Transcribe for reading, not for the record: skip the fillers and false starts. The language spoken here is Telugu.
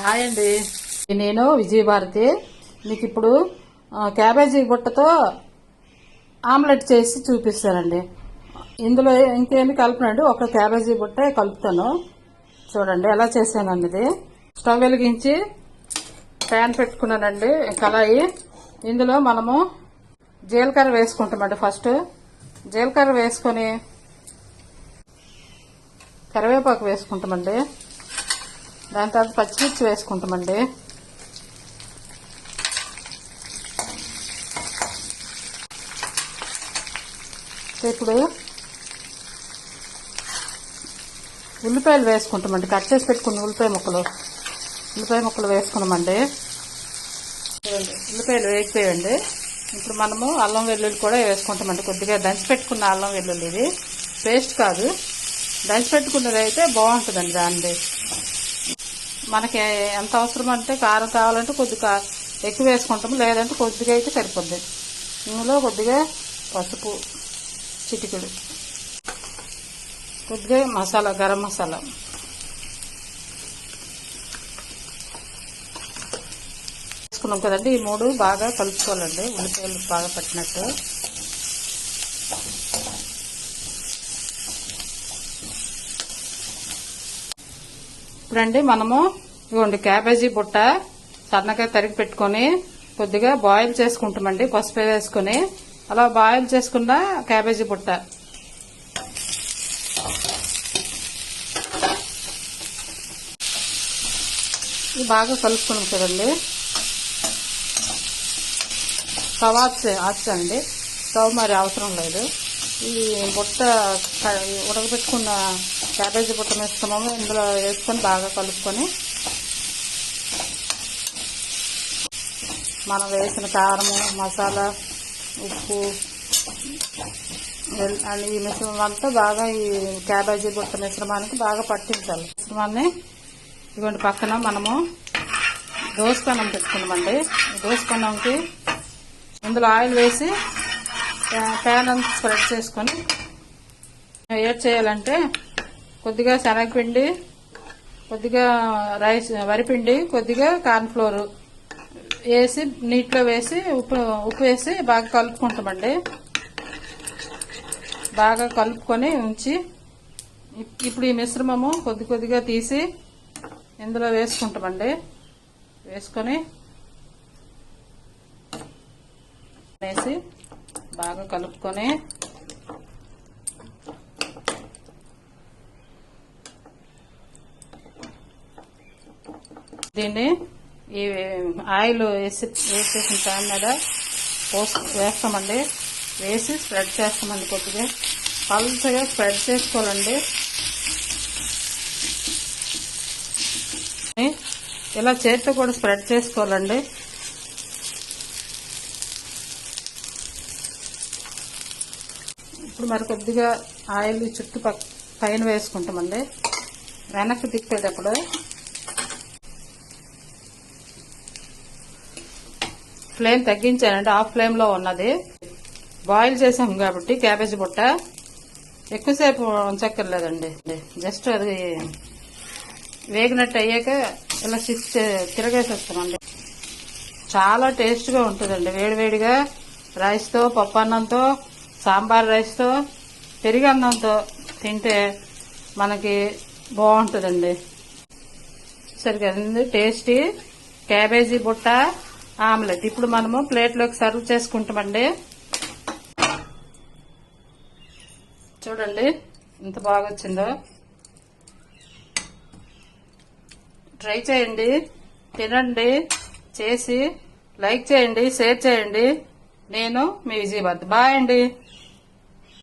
హాయ్ అండి, నేను విజయభారతి. మీకు ఇప్పుడు క్యాబేజీ బుట్టతో ఆమ్లెట్ చేసి చూపిస్తానండి. ఇందులో ఇంకేమి కలపనండి, ఒక క్యాబేజీ బుట్ట కలుపుతాను. చూడండి ఎలా చేశానండి. ఇది స్టవ్ వెలిగించి ప్యాన్ పెట్టుకున్నానండి, కళాయి. ఇందులో మనము జీలకర్ర వేసుకుంటామండి. ఫస్ట్ జీలకర్ర వేసుకొని కరివేపాకు వేసుకుంటామండి. దాని తర్వాత పచ్చిమిర్చి వేసుకుంటామండి. ఇప్పుడు ఉల్లిపాయలు వేసుకుంటామండి. కట్ చేసి పెట్టుకున్న ఉల్లిపాయ ముక్కలు వేసుకున్నామండి. ఉల్లిపాయలు వేగిపోయండి. ఇప్పుడు మనము అల్లం వెల్లుల్లి కూడా వేసుకుంటామండి. కొద్దిగా దంచి పెట్టుకున్న అల్లం వెల్లుల్లి, ఇది పేస్ట్ కాదు, దంచి పెట్టుకున్నది అయితే బాగుంటుందండి. దాన్ని మనకి ఎంత అవసరం అంటే కారం కావాలంటే కొద్దిగా ఎక్కువ వేసుకుంటాము, లేదంటే కొద్దిగా అయితే సరిపోద్ది. ఇందులో కొద్దిగా పసుపు, చిటికెడు, కొద్దిగా మసాలా, గరం మసాలా వేసుకున్నాం కదండి. ఈ మూడు బాగా కలుపుకోవాలండి, ఉల్లిపాయలు బాగా పట్టినట్టు. ఇప్పుడండి మనము ఇవ్వండి క్యాబేజీ బుట్ట సన్నగా తరిగి పెట్టుకొని కొద్దిగా బాయిల్ చేసుకుంటామండి. పసుపు వేసుకొని అలా బాయిల్ చేసుకున్న క్యాబేజీ బుట్ట ఇది బాగా కలుపుకున్నాం కదండి. స్టవ్ ఆచండి, స్టవ్ మరి అవసరం లేదు. ఈ బుట్ట ఉడకబెట్టుకున్న క్యాబేజీ బుట్ట వేసుకున్నాము, ఇందులో వేసుకొని బాగా కలుపుకొని మనం వేసిన కారము, మసాలా, ఉప్పు ఈ మిశ్రమం అంతా బాగా ఈ క్యాబేజీ బుట్ట మిశ్రమానికి బాగా పట్టించాలి. మిశ్రమాన్ని ఇటువంటి పక్కన మనము దోసపెనం పెట్టుకున్నామండి. దోసపెనంకి ఇందులో ఆయిల్ వేసి ప్యాన్ అంతా స్ప్రెడ్ చేసుకొని ఏం చేయాలంటే కొద్దిగా శనగపిండి, కొద్దిగా వరిపిండి, కొద్దిగా కార్న్ఫ్లోర్ వేసి నీటిలో వేసి ఉప్పు వేసి బాగా కలుపుకుంటామండి. బాగా కలుపుకొని ఉంచి ఇప్పుడు ఈ మిశ్రమము కొద్దిగా తీసి ఇందులో వేసుకుంటామండి. వేసుకొని వేసి బాగా కలుపుకొని దీన్ని ఈ ఆయిల్ వేసేసిన ప్యాన్ మీద వేస్తామండి. వేసి స్ప్రెడ్ చేస్తామండి. కొద్దిగా పల్చగా స్ప్రెడ్ చేసుకోవాలండి. ఇలా చేతితో కూడా స్ప్రెడ్ చేసుకోవాలండి. ఇప్పుడు మరి కొద్దిగా ఆయిల్ పైన వేసుకుంటామండి. వెనక్కి తిప్పేటప్పుడు ఫ్లేమ్ తగ్గించానండి, ఆఫ్ ఫ్లేమ్లో ఉన్నది. బాయిల్ చేసాం కాబట్టి క్యాబేజీ బుట్ట ఎక్కువసేపు ఉంచక్కర్లేదండి. జస్ట్ అది వేగినట్టు అయ్యాక ఇలా తిరగేసేస్తామండి. చాలా టేస్ట్గా ఉంటుందండి. వేడివేడిగా రైస్తో, పప్పు అన్నంతో, సాంబార్ రైస్తో, పెరుగు అన్నంతో తింటే మనకి బాగుంటుందండి. సరిగా టేస్టీ క్యాబేజీ బుట్ట ఆమ్లెట్ ఇప్పుడు మనము ప్లేట్లోకి సర్వ్ చేసుకుంటామండి. చూడండి ఎంత బాగా వచ్చిందో. ట్రై చేయండి, తినండి, చేసి లైక్ చేయండి, షేర్ చేయండి. నేను మీ విజయభారతి. బాయ్ అండి.